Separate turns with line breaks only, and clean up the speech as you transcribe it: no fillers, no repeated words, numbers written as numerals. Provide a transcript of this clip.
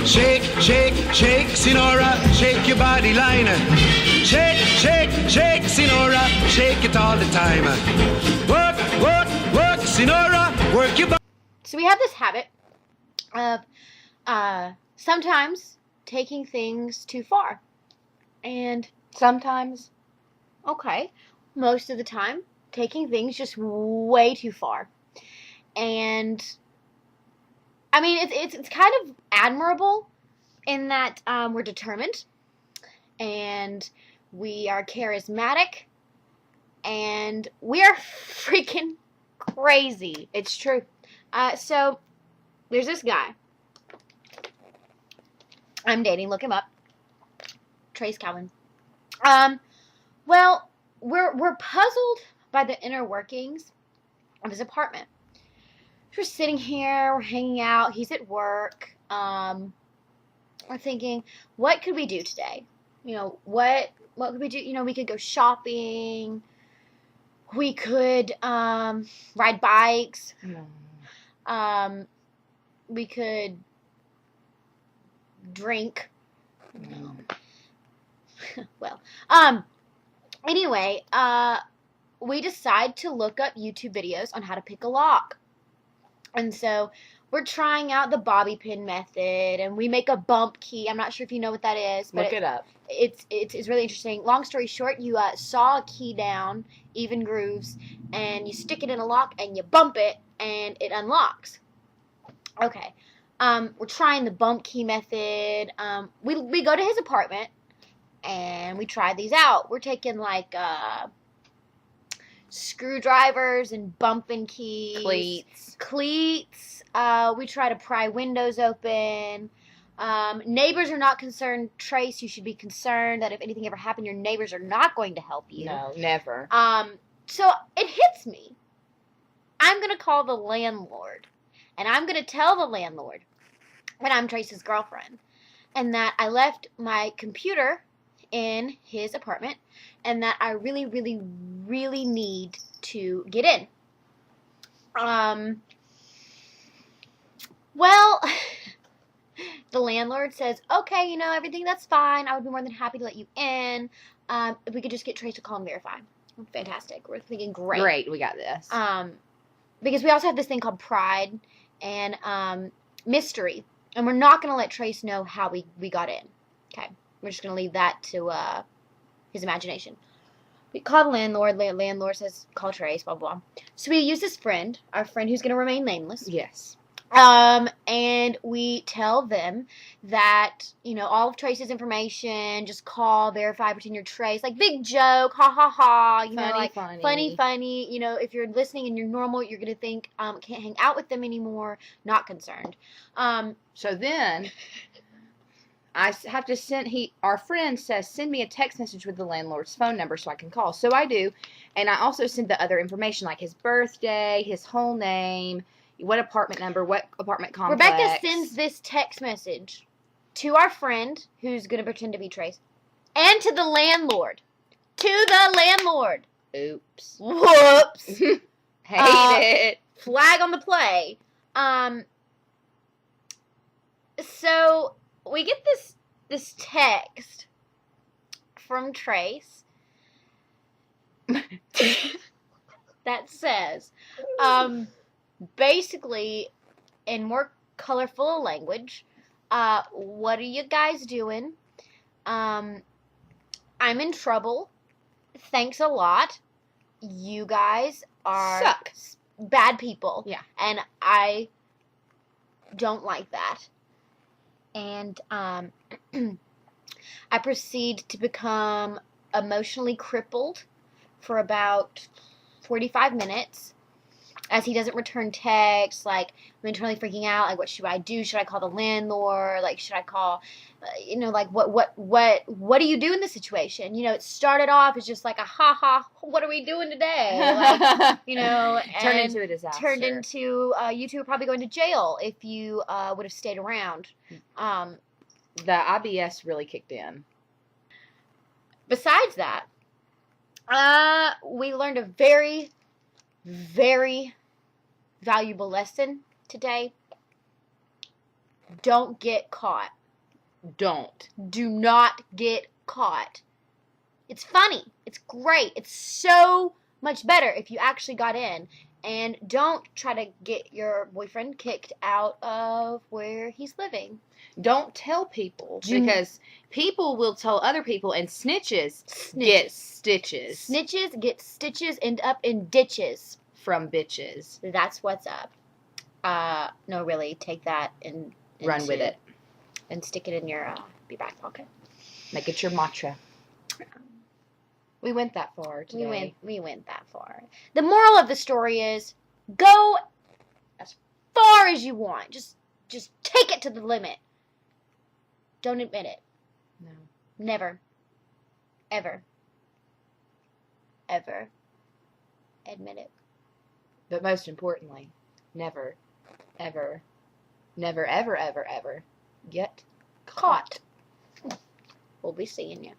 Shake, shake, shake, Sinora, shake your body line. Shake, shake, shake, Sinora, shake it all the time. Work, work, work, Sinora, work your body.
So we have this habit of sometimes taking things too far. And
Sometimes.
okay, most of the time, taking things just way too far. And I mean, it's kind of admirable in that we're determined and we are charismatic and we are freaking crazy.
It's true.
So there's this guy I'm dating. Look him up. Trace Calvin. Well, we're puzzled by the inner workings of his apartment. We're sitting here, we're hanging out, he's at work. We're thinking, what could we do today? You know, what could we do? You know, we could go shopping. We could ride bikes. We could drink. Well, anyway, we decide to look up YouTube videos on how to pick a lock. And so we're trying out the bobby pin method, and we make a bump key. I'm not sure if you know what that is, but
Look it up.
It's really interesting. Long story short, you saw a key down, even grooves, and you stick it in a lock, and you bump it, and it unlocks. Okay, we're trying the bump key method. We go to his apartment, and we try these out. We're taking like screwdrivers and bumping keys. Cleats. We try to pry windows open. Neighbors are not concerned. Trace, you should be concerned that if anything ever happened, your neighbors are not going to help you.
No, never.
So it hits me. I'm going to call the landlord. And I'm going to tell the landlord that I'm Trace's girlfriend. And that I left my computer in his apartment. And that I really, really, really need to get in. Well, the landlord says, okay, you know, everything, that's fine. I would be more than happy to let you in. If we could just get Trace to call and verify. Fantastic. We're thinking great.
Great, we got this.
Because we also have this thing called pride and mystery. And we're not going to let Trace know how we got in. Okay. We're just going to leave that to his imagination. We call the landlord. Landlord says, call Trace, blah, blah. So we use this friend, our friend who's going to remain nameless.
Yes.
And we tell them that, you know, all of Trace's information, just call, verify, pretend you're Trace. Like, big joke, ha, ha, ha. You know, like, funny. You know, if you're listening and you're normal, you're going to think, can't hang out with them anymore. Not concerned.
So then, I have to send, our friend says, send me a text message with the landlord's phone number so I can call. So I do. And I also send the other information, like his birthday, his whole name, what apartment number, what apartment complex.
Rebecca sends this text message to our friend, who's going to pretend to be Trace, and to the landlord. To the landlord.
Oops.
Whoops.
Hate it.
Flag on the play. So we get this text from Trace that says, basically, in more colorful language, what are you guys doing? I'm in trouble. Thanks a lot. You guys are
Suck.
Bad people.
Yeah.
And I don't like that. And I proceed to become emotionally crippled for about 45 minutes. As he doesn't return texts, like, I'm internally freaking out, like, what should I do? Should I call the landlord? Like, should I call, you know, like, what do you do in this situation? You know, it started off as just like a ha, what are we doing today? Like, you know, and
turned into a disaster.
Turned into, you two are probably going to jail if you would have stayed around.
The IBS really kicked in.
Besides that, we learned a very, very valuable lesson today. Don't get caught.
Don't.
Do not get caught. It's funny. It's great. It's so much better if you actually got in. And don't try to get your boyfriend kicked out of where he's living.
Don't tell people, because people will tell other people, and snitches get stitches
Snitches get stitches, end up in ditches.
from bitches.
That's what's up. No, really, take that and
Run with it.
and stick it in your back pocket.
Make it your mantra. We went that far today.
We went that far. The moral of the story is go as far as you want. Just take it to the limit. Don't admit it.
No.
Never. Ever. Ever. Admit it.
But most importantly, never, ever, never, ever, ever, ever get caught.
We'll be seeing you.